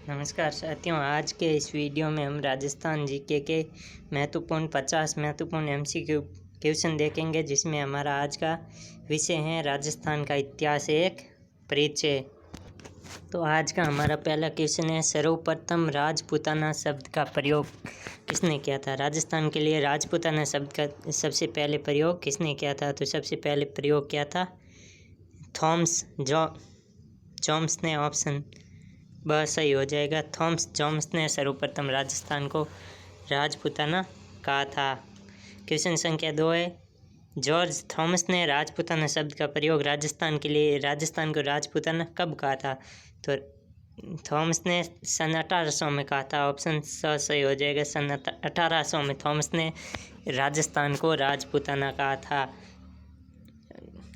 नमस्कार साथियों, आज के इस वीडियो में हम राजस्थान जीके के महत्वपूर्ण 50 महत्वपूर्ण एमसीक्यू क्वेश्चन देखेंगे, जिसमें हमारा आज का विषय है राजस्थान का इतिहास एक परिचय। तो आज का हमारा पहला क्वेश्चन है, सर्वप्रथम राजपूताना शब्द का प्रयोग किसने किया था? राजस्थान के लिए राजपूताना शब्द का सबसे पहले प्रयोग किसने किया था? तो सबसे पहले प्रयोग किया था थॉमस जॉन्स ने। ऑप्शन ब सही हो जाएगा। थॉमस जॉन्स ने सर्वप्रथम राजस्थान को राजपूताना कहा था। क्वेश्चन संख्या 2 है, जॉर्ज थॉमस ने राजपूताना शब्द का प्रयोग राजस्थान को राजपूताना कब कहा था? तो थॉमस ने सन 1800 में कहा था। ऑप्शन स सही हो जाएगा। सन 1800 में थॉमस ने राजस्थान को राजपूताना कहा था।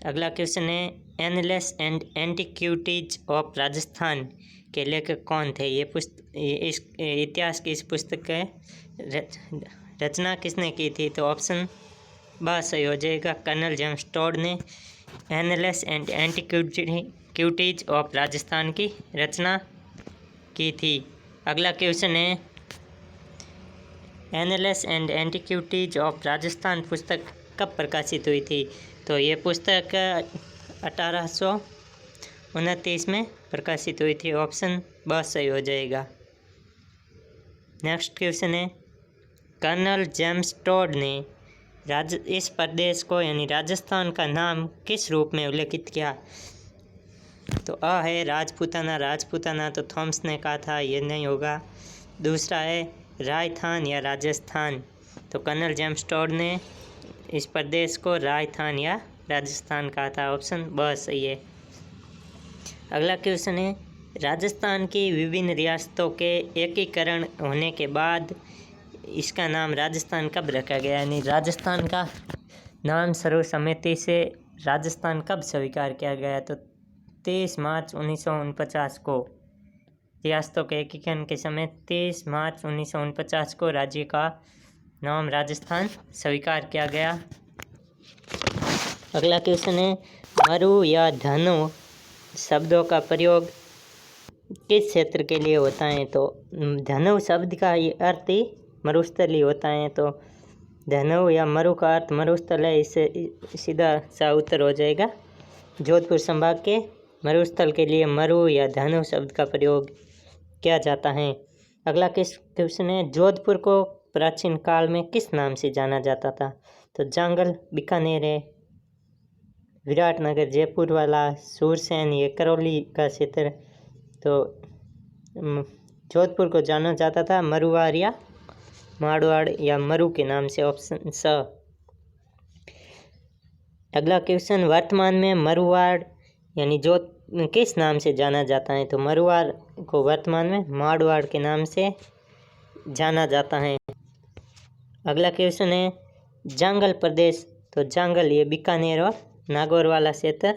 अगला क्वेश्चन है, endless and antiquities of Rajasthan के लेखक कौन थे? इस इतिहास की इस पुस्तक के रचना किसने की थी? तो ऑप्शन ब सही हो जाएगा। कर्नल जेम्स टोड ने endless and antiquities of Rajasthan की रचना की थी। अगला क्वेश्चन है, endless and antiquities of Rajasthan पुस्तक कब प्रकाशित हुई थी? तो ये पुस्तक 1829 में प्रकाशित हुई थी। ऑप्शन ब सही हो जाएगा। नेक्स्ट क्वेश्चन है, कर्नल जेम्स टोड ने इस प्रदेश को यानी राजस्थान का नाम किस रूप में उल्लेखित किया? तो अ है राजपूताना तो थॉमस ने कहा था, ये नहीं होगा। दूसरा है राजस्थान या राजस्थान, तो कर्नल जेम्स टोड ने इस प्रदेश को राजस्थान या राजस्थान कहा था। ऑप्शन ब सही है। अगला क्वेश्चन है, राजस्थान की विभिन्न रियासतों के एकीकरण होने के बाद इसका नाम राजस्थान कब रखा गया? यानी राजस्थान का नाम सर्वसम्मति से राजस्थान कब स्वीकार किया गया? तो 23 मार्च 1949 को रियासतों के एकीकरण के समय 23 मार्च 1949 को राज्य का नाम राजस्थान स्वीकार किया गया। अगला क्वेश्चन है, मरु या धनु शब्दों का प्रयोग किस क्षेत्र के लिए होता है? तो धनु शब्द का ये अर्थ ही मरुस्थल ही होता है, तो धनु या मरु का अर्थ मरुस्थल है। इससे सीधा सा उत्तर हो जाएगा। जोधपुर संभाग के मरुस्थल के लिए मरु या धनु शब्द का प्रयोग किया जाता है। अगला क्वेश्चन है, जोधपुर को प्राचीन काल में किस नाम से जाना जाता था? तो जांगल बीकानेर है, विराटनगर जयपुर वाला, सूरसेन ये करौली का क्षेत्र। तो जोधपुर को जाना जाता था मरुवाड़ या मारवाड़ या मरु के नाम से। ऑप्शन स। अगला क्वेश्चन, वर्तमान में मरुवाड़ यानी किस नाम से जाना जाता है? तो मरुवाड़ को वर्तमान में मारवाड़ के नाम से जाना जाता है। अगला क्वेश्चन है, जांगल प्रदेश, तो जांगल ये बीकानेर और नागौर वाला क्षेत्र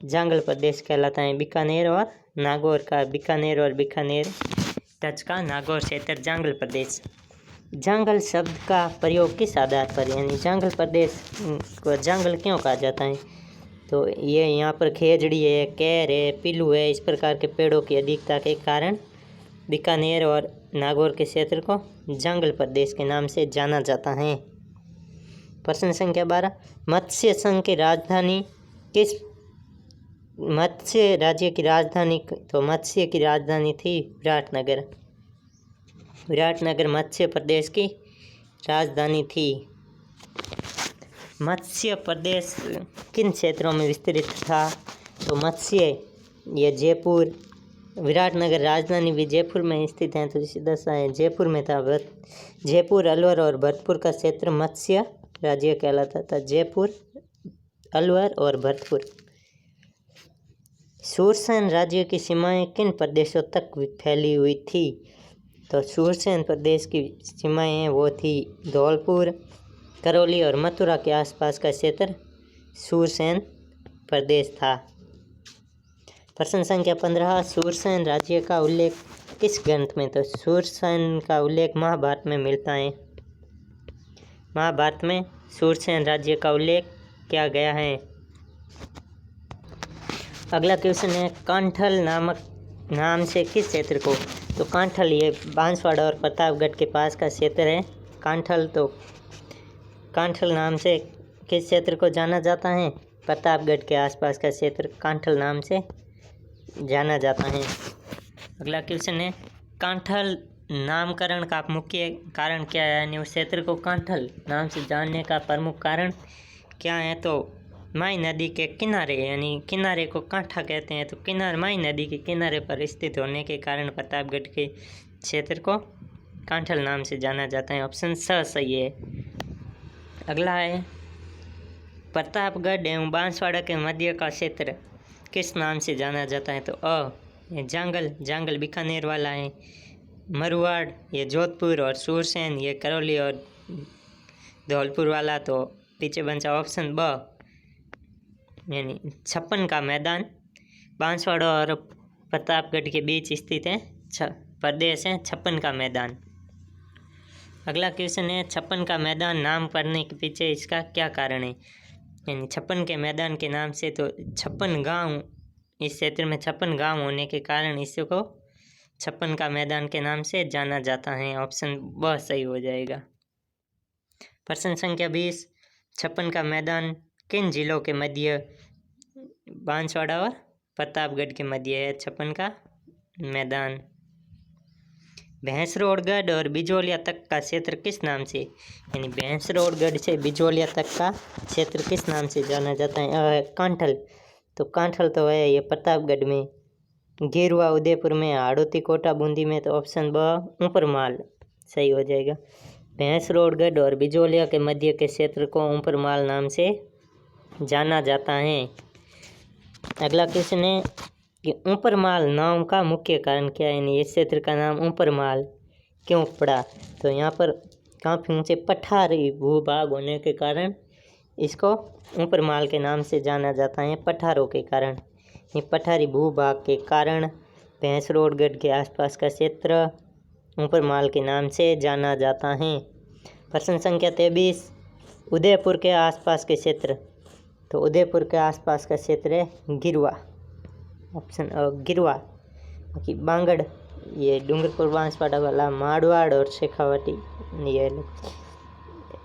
जांगल प्रदेश कहलाता है। बीकानेर और नागौर का बीकानेर और बीकानेर टच का नागौर क्षेत्र जांगल प्रदेश। जांगल शब्द का प्रयोग किस आधार पर, यानी जांगल प्रदेश को जांगल क्यों कहा जाता है? तो ये यहाँ पर खेजड़ी है, कैर है, पिलू है, इस प्रकार के पेड़ों की अधिकता के कारण बीकानेर और नागौर के क्षेत्र को जांगल प्रदेश के नाम से जाना जाता है। प्रश्न संख्या 12, मत्स्य संघ की राजधानी मत्स्य राज्य की राजधानी? तो मत्स्य की राजधानी थी विराटनगर। विराटनगर मत्स्य प्रदेश की राजधानी थी। मत्स्य प्रदेश किन क्षेत्रों में विस्तृत था? तो मत्स्य ये जयपुर, विराटनगर राजधानी भी जयपुर में स्थित है, तो सीधा सा है जयपुर में था। जयपुर, अलवर और भरतपुर का क्षेत्र मत्स्य राज्य कहलाता था। जयपुर, अलवर और भरतपुर। सूरसेन राज्य की सीमाएं किन प्रदेशों तक फैली हुई थी? तो सूरसेन प्रदेश की सीमाएं वो थी धौलपुर, करौली और मथुरा के आसपास का क्षेत्र सूरसेन प्रदेश था। प्रश्न संख्या 15, सूरसेन राज्य का उल्लेख किस ग्रंथ में? तो सूरसेन का उल्लेख महाभारत में मिलता है। महाभारत में सूरसेन राज्य का उल्लेख किया गया है। अगला क्वेश्चन है, कांठल नामक नाम से किस क्षेत्र को? तो कांठल, ये बांसवाड़ा और प्रतापगढ़ के पास का क्षेत्र है कांठल। तो कांठल नाम से किस क्षेत्र को जाना जाता है? प्रतापगढ़ के आसपास का क्षेत्र कांठल नाम से जाना जाता है। अगला क्वेश्चन है, कांठल नामकरण का मुख्य कारण क्या है? यानी उस क्षेत्र को कांठल नाम से जानने का प्रमुख कारण क्या है? तो माई नदी के किनारे, यानी किनारे को कांठा कहते हैं, तो किनारे माई नदी के किनारे पर स्थित होने के कारण प्रतापगढ़ के क्षेत्र को कांठल नाम से जाना जाता है। ऑप्शन स सही है। अगला है, प्रतापगढ़ एवं बांसवाड़ा के मध्य का क्षेत्र किस नाम से जाना जाता है? तो ये जांगल बीकानेर वाला है। मरुआड़ ये जोधपुर, और सूरसेन ये करौली और धौलपुर वाला। तो पीछे बचा ऑप्शन ब, यानी 56 का मैदान बांसवाड़ा और प्रतापगढ़ के बीच स्थित है प्रदेश है 56 का मैदान। अगला क्वेश्चन है, 56 का मैदान नाम पड़ने के पीछे इसका क्या कारण है? यानी 56 के मैदान के नाम से, तो 56 गांव, इस क्षेत्र में 56 गांव होने के कारण इसको 56 का मैदान के नाम से जाना जाता है। ऑप्शन ब सही हो जाएगा। प्रश्न संख्या 20, 56 का मैदान किन जिलों के मध्य? बांसवाड़ा और प्रतापगढ़ के मध्य है 56 का मैदान। भैंसरोडगढ़ और बिजोलिया तक का क्षेत्र किस नाम से? यानी भैंसरोडगढ़ से बिजोलिया तक का क्षेत्र किस नाम से जाना जाता है? कांठल। तो कांठल तो है ये प्रतापगढ़ में, गिरवा उदयपुर में, हाड़ौती कोटा बूंदी में। तो ऑप्शन ब ऊपरमाल सही हो जाएगा। भैंसरोडगढ़ और बिजोलिया के मध्य के क्षेत्र को ऊपरमाल नाम से जाना जाता है। अगला क्वेश्चन है कि ऊपरमाल नाम का मुख्य कारण क्या है? यानी इस क्षेत्र का नाम ऊपरमाल क्यों पड़ा? तो यहाँ पर काफ़ी ऊंचे पठारी भूभाग होने के कारण इसको ऊपरमाल के नाम से जाना जाता है। पठारों के कारण, ये पठारी भूभाग के कारण भैंसरोडगढ़ के आसपास का क्षेत्र ऊपरमाल के नाम से जाना जाता है। प्रश्न संख्या 23, उदयपुर के आसपास के क्षेत्र। तो उदयपुर के आसपास का क्षेत्र है गिरवा। ऑप्शन गिरवा। बाकी बांगड़ ये डूंगरपुर बांसवाड़ा वाला, मारवाड़ और शेखावाटी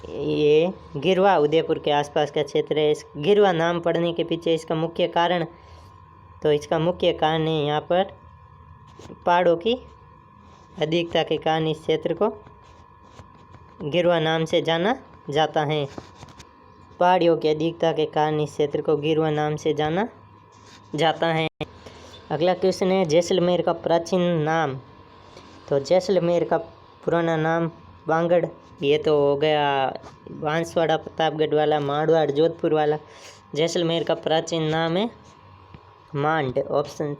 ये गिरवा उदयपुर के आसपास का क्षेत्र है। इस गिरवा नाम पड़ने के पीछे इसका मुख्य कारण, तो इसका मुख्य कारण है यहाँ पर पहाड़ों की अधिकता के कारण इस क्षेत्र को गिरवा नाम से जाना जाता है। पहाड़ियों की अधिकता के कारण इस क्षेत्र को गिरवा नाम से जाना जाता है। अगला क्वेश्चन है, जैसलमेर का प्राचीन नाम। तो जैसलमेर का पुराना नाम बांगड़, ये तो हो गया बांसवाड़ा प्रतापगढ़ वाला, मारवाड़ जोधपुर वाला। जैसलमेर का प्राचीन नाम है मांड। ऑप्शन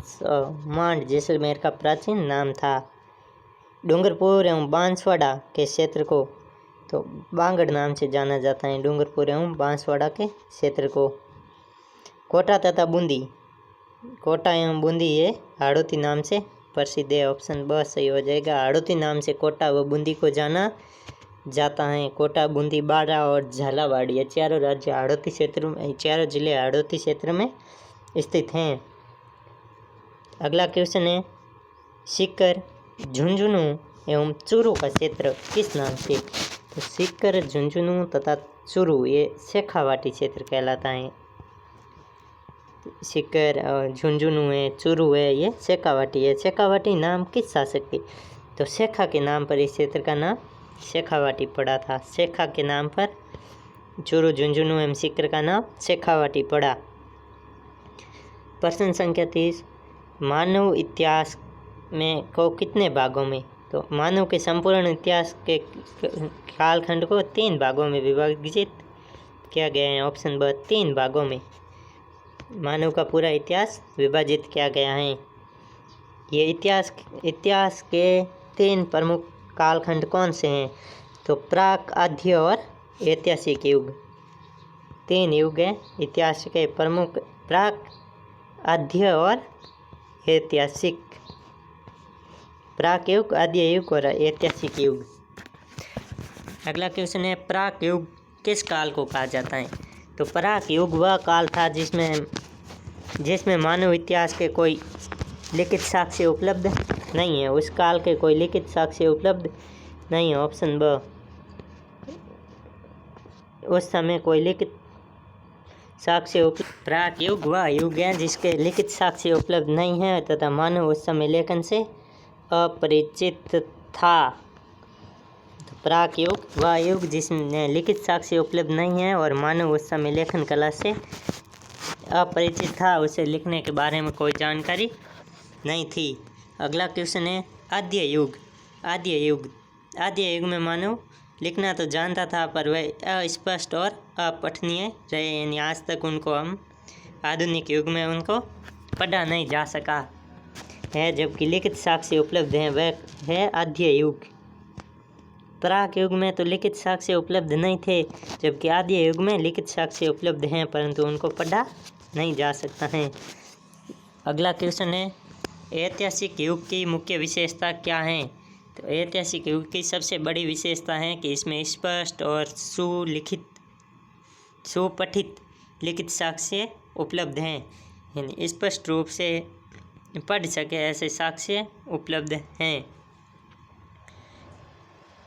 मांड जैसलमेर का प्राचीन नाम था। डूंगरपुर एवं बांसवाड़ा के क्षेत्र को तो बांगड़ नाम से जाना जाता है। डूंगरपुर एवं बांसवाड़ा के क्षेत्र को। कोटा तथा बूंदी, कोटा एवं बूंदी ये हाड़ौती नाम से प्रसिद्ध है। ऑप्शन ब सही हो जाएगा। हाड़ौती नाम से कोटा व बूंदी को जाना जाता है। कोटा, बूंदी, बाड़ा और झालावाड़ ये चारों राज्य हाड़ौती क्षेत्र में, चारों जिले हाड़ौती क्षेत्र में स्थित हैं। अगला क्वेश्चन है, सीकर, झुंझुनू एवं चूरू का क्षेत्र किस नाम से? तो सीकर, झुंझुनू तथा चूरू ये शेखावाटी क्षेत्र कहलाता है। सीकर और झुंझुनू है, चूरू है, ये शेखावाटी है। शेखावाटी नाम किस शासक के? तो शेखा के नाम पर इस क्षेत्र का नाम शेखावाटी पड़ा था। शेखा के नाम पर चूरू, झुंझुनू एवं सीकर का नाम शेखावाटी पड़ा। प्रश्न संख्या 30, मानव इतिहास में को कितने भागों में? तो मानव के संपूर्ण इतिहास के कालखंड को 3 भागों में विभाजित किया गया है। ऑप्शन ब 3 भागों में मानव का पूरा इतिहास विभाजित किया गया है। ये इतिहास के 3 प्रमुख कालखंड कौन से हैं? तो प्राक, आद्य और ऐतिहासिक युग। 3 युग हैं इतिहास के प्रमुख, प्राक, आद्य और ऐतिहासिक। प्राक युग, आद्य युग और ऐतिहासिक युग। अगला क्वेश्चन है, प्राक युग किस काल को कहा जाता है? तो प्राक युग वह काल था जिसमें मानव इतिहास के कोई लिखित साक्ष्य उपलब्ध नहीं है। उस काल के कोई लिखित साक्ष्य उपलब्ध नहीं है। ऑप्शन ब, उस समय कोई लिखित साक्ष्य उपलब्ध। प्राक युग वह युग है जिसके लिखित साक्ष्य उपलब्ध नहीं है तथा मानव उस समय लेखन से अपरिचित था। तो प्राक युग वह युग जिसमें लिखित साक्ष्य उपलब्ध नहीं है और मानव उस समय लेखन कला से अपरिचित था, उसे लिखने के बारे में कोई जानकारी नहीं थी। अगला क्वेश्चन है आद्य युग। आद्य युग में मानव लिखना तो जानता था पर वह अस्पष्ट और अपठनीय रहे, यानी आज तक उनको हम आधुनिक युग में उनको पढ़ा नहीं जा सका है, जबकि लिखित साक्ष्य उपलब्ध है वह है आद्य युग। प्राक युग में तो लिखित साक्ष्य उपलब्ध नहीं थे, जबकि आद्य युग में लिखित साक्ष्य उपलब्ध हैं परंतु उनको पढ़ा नहीं जा सकता है। अगला क्वेश्चन है ऐतिहासिक युग की मुख्य विशेषता क्या है। तो ऐतिहासिक युग की सबसे बड़ी विशेषता है कि इसमें स्पष्ट और सुपठित लिखित साक्ष्य उपलब्ध हैं, यानी स्पष्ट रूप से पढ़ सके ऐसे साक्ष्य उपलब्ध हैं।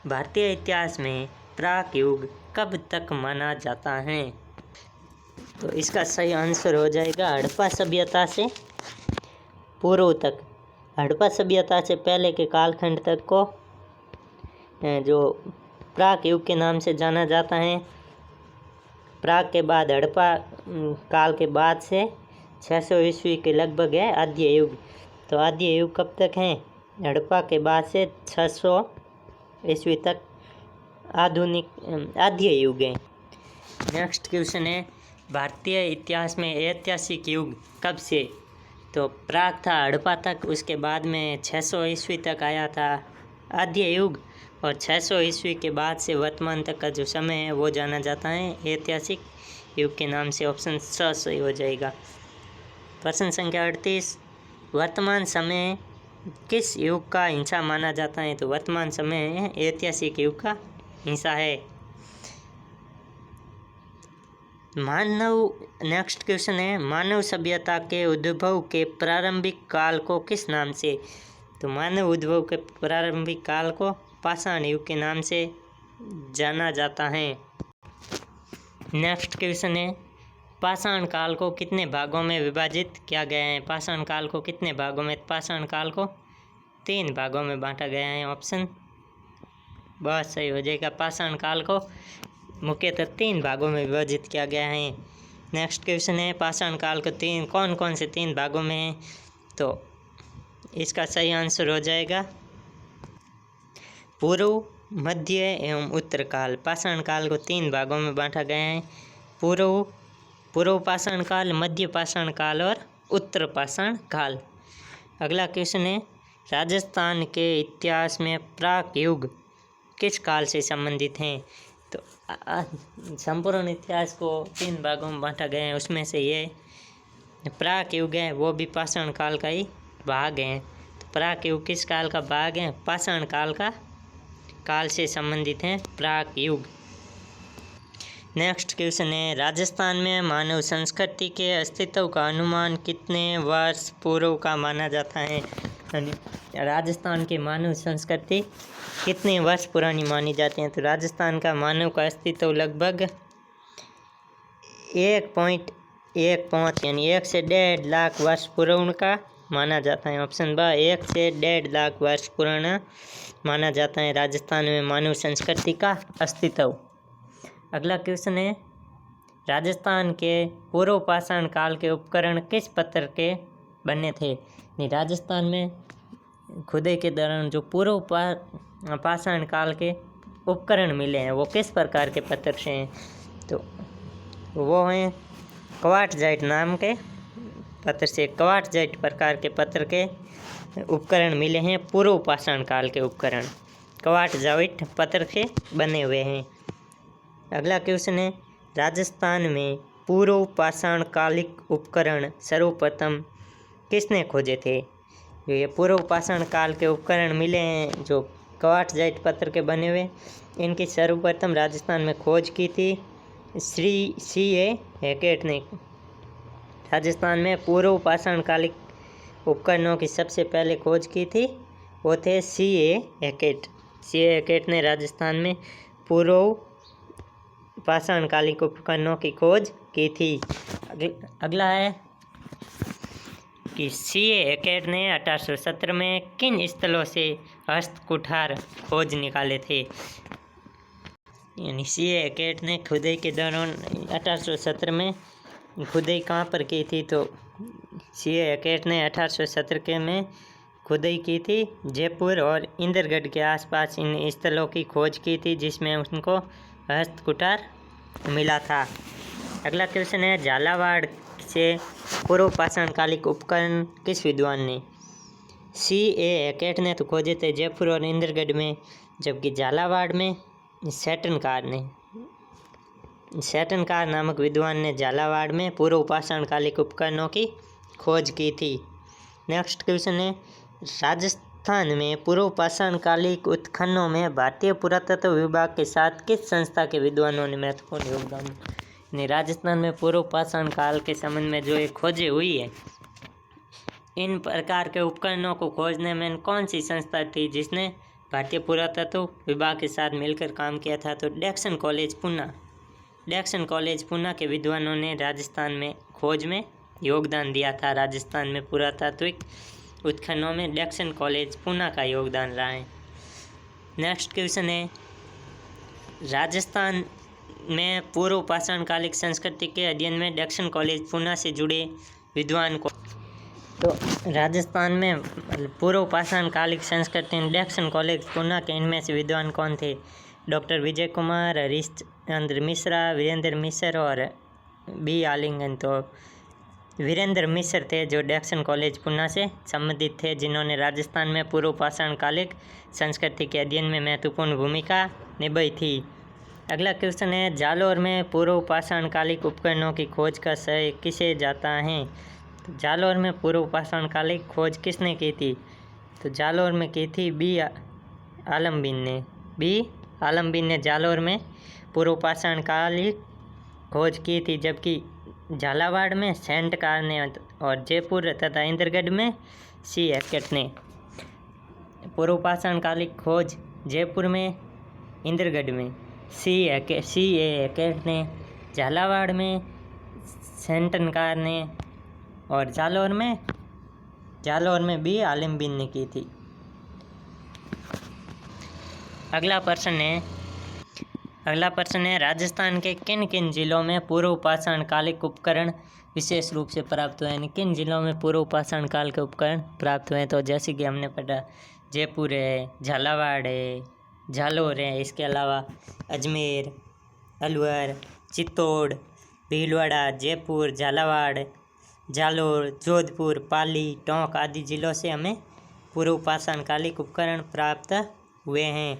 भारतीय इतिहास में प्राक युग कब तक माना जाता है। तो इसका सही आंसर हो जाएगा हड़प्पा सभ्यता से पूर्व तक। हड़प्पा सभ्यता से पहले के कालखंड तक को जो प्राक युग के नाम से जाना जाता है। प्राक के बाद हड़प्पा काल के बाद से 600 ईस्वी के लगभग है आद्य युग। तो आद्य युग कब तक है, हड़प्पा के बाद से 600 ईस्वी तक आद्य युग है। नेक्स्ट क्वेश्चन है भारतीय इतिहास में ऐतिहासिक युग कब से। तो प्राक था हड़प्पा तक, उसके बाद में 600 ईस्वी तक आया था आद्य युग और 600 ईस्वी के बाद से वर्तमान तक का जो समय है वो जाना जाता है ऐतिहासिक युग के नाम से। ऑप्शन स सही हो जाएगा। प्रश्न संख्या 38 वर्तमान समय किस युग का हिस्सा माना जाता है। तो वर्तमान समय ऐतिहासिक युग का हिस्सा है। नेक्स्ट क्वेश्चन है मानव सभ्यता के उद्भव के प्रारंभिक काल को किस नाम से। तो मानव उद्भव के प्रारंभिक काल को पाषाण युग के नाम से जाना जाता है। नेक्स्ट क्वेश्चन है पाषाण काल को कितने भागों में विभाजित किया गया है। पाषाण काल को कितने भागों में, पाषाण काल को 3 भागों में बांटा गया है। ऑप्शन बहुत सही हो जाएगा। पाषाण काल को मुख्यतः 3 भागों में विभाजित किया गया है। नेक्स्ट क्वेश्चन है पाषाण काल को कौन कौन से 3 भागों में है। तो इसका सही आंसर हो जाएगा पूर्व, मध्य एवं उत्तर काल। पाषाण काल को 3 भागों में बांटा गया है, पूर्व पाषाण काल, मध्य पाषाण काल और उत्तर पाषाण काल। अगला क्वेश्चन है राजस्थान के इतिहास में प्राक युग किस काल से संबंधित हैं। तो संपूर्ण इतिहास को 3 भागों में बांटा गया है, उसमें से ये प्राक युग है वो भी पाषाण काल का ही भाग है। तो प्राक युग किस काल का भाग है, पाषाण काल से संबंधित है प्राक युग। नेक्स्ट क्वेश्चन है राजस्थान में मानव संस्कृति के अस्तित्व का अनुमान कितने वर्ष पूर्व का माना जाता है। राजस्थान की मानव संस्कृति कितने वर्ष पुरानी मानी जाती है। तो राजस्थान का मानव का अस्तित्व लगभग 1.15 यानी 1 से 1.5 लाख वर्ष पुराना का माना जाता है। ऑप्शन ब 1 से 1.5 लाख वर्ष पुराना माना जाता है राजस्थान में मानव संस्कृति का अस्तित्व। अगला क्वेश्चन है राजस्थान के पूर्व पाषाण काल के उपकरण किस पत्थर के बने थे। राजस्थान में खुदाई के दौरान जो पूर्व पाषाण काल के उपकरण मिले हैं वो किस प्रकार के पत्थर से हैं। तो वो हैं क्वार्ट्जाइट नाम के पत्थर से, क्वार्ट्जाइट प्रकार के पत्थर के उपकरण मिले हैं। पूर्व पाषाण काल के उपकरण क्वार्ट्जाइट पत्थर के बने हुए हैं। अगला क्वेश्चन है राजस्थान में पूर्व पाषाण कालिक उपकरण सर्वप्रथम किसने खोजे थे। ये पूर्व पाषाण काल के उपकरण मिले हैं जो क्वार्ट्जाइट पत्थर के बने हुए, इनकी सर्वप्रथम राजस्थान में खोज की थी श्री C.A. हैकेट ने। राजस्थान में पूर्व पाषाण कालिक उपकरणों की सबसे पहले खोज की थी वो थे C.A. हैकेट। C.A. हैकेट ने राजस्थान में पूर्व पाषाणकालिक उपकरणों की खोज की थी। अगला है कि C.A. हैकेट ने 1870 में किन स्थलों से हस्तकुठार खोज निकाले थे। यानी C.A. हैकेट ने खुदाई के दौरान 1870 में खुदाई कहाँ पर की थी, तो C.A. हैकेट ने 1870 में खुदाई की थी जयपुर और इंदरगढ़ के आसपास इन स्थलों की खोज की थी, जिसमें उनको हस्तकुठार मिला था। अगला क्वेश्चन है, झालावाड़ से पूर्व पाषाणकालिक उपकरण किस विद्वान ने। C.A. हैकेट ने तो खोजे थे जयपुर और इंदरगढ़ में, जबकि झालावाड़ में सैटनकार नामक विद्वान ने झालावाड़ में पूर्व पाषाणकालिक उपकरणों की खोज की थी। नेक्स्ट क्वेश्चन है, राजस्थान में पूर्व पाषाणकालिक उत्खननों में भारतीय पुरातत्व विभाग के साथ किस संस्था के विद्वानों ने महत्वपूर्ण योगदान दिया। राजस्थान में पूर्व पाषाण काल के संबंध में जो एक खोजें हुई है, इन प्रकार के उपकरणों को खोजने में कौन सी संस्था थी जिसने भारतीय पुरातत्व विभाग के साथ मिलकर काम किया था, तो डेक्सन कॉलेज पूना के विद्वानों ने राजस्थान में खोज में योगदान दिया था। राजस्थान में पुरातात्विक उत्खननों में डेक्सन कॉलेज पूना का योगदान रहा है। नेक्स्ट क्वेश्चन है, राजस्थान में पूर्व पाषाणकालिक संस्कृति के अध्ययन में डेक्सन कॉलेज पूना से जुड़े विद्वान को, तो राजस्थान में पूर्व पाषाणकालिक संस्कृति डेक्सन कॉलेज पूना के इनमें से विद्वान कौन थे। डॉक्टर विजय कुमार, हरीशचंद्र मिश्रा, वीरेंद्र मिश्र और बी आलिंगन। तो वीरेंद्र मिश्र थे जो डेक्सन कॉलेज पूना से संबंधित थे, जिन्होंने राजस्थान में पूर्व पाषाणकालिक संस्कृति के अध्ययन में महत्वपूर्ण भूमिका निभाई थी। अगला क्वेश्चन है, जालौर में पूर्व पाषाणकालिक उपकरणों की खोज का श्रेय किसे जाता है। तो जालौर में पूर्व पाषाणकालिक खोज किसने की थी, तो जालौर में की थी बी आलमगीर ने जालौर में पूर्व पाषाणकालिक खोज की थी, जबकि झालावाड़ में सैटनकार ने और जयपुर तथा इंदरगढ़ में C.A. हैकेट ने। पूर्व पाषाणकालिक खोज जयपुर में, इंदरगढ़ में C.A. हैकेट ने, झालावाड़ में सैटनकार ने और जालौर में बी आलमगीर ने की थी। अगला प्रश्न है, राजस्थान के किन किन जिलों में पूर्व पाषाणकालिक उपकरण विशेष रूप से प्राप्त हुए, यानी किन जिलों में पूर्व पाषाण काल के उपकरण प्राप्त हुए। तो जैसे कि हमने पढ़ा, जयपुर है, झालावाड़ है, जालौर है, इसके अलावा अजमेर, अलवर, चित्तौड़, भीलवाड़ा, जयपुर, झालावाड़, जालौर, जोधपुर, पाली, टोंक आदि जिलों से हमें पूर्व पाषाणकालिक उपकरण प्राप्त हुए हैं।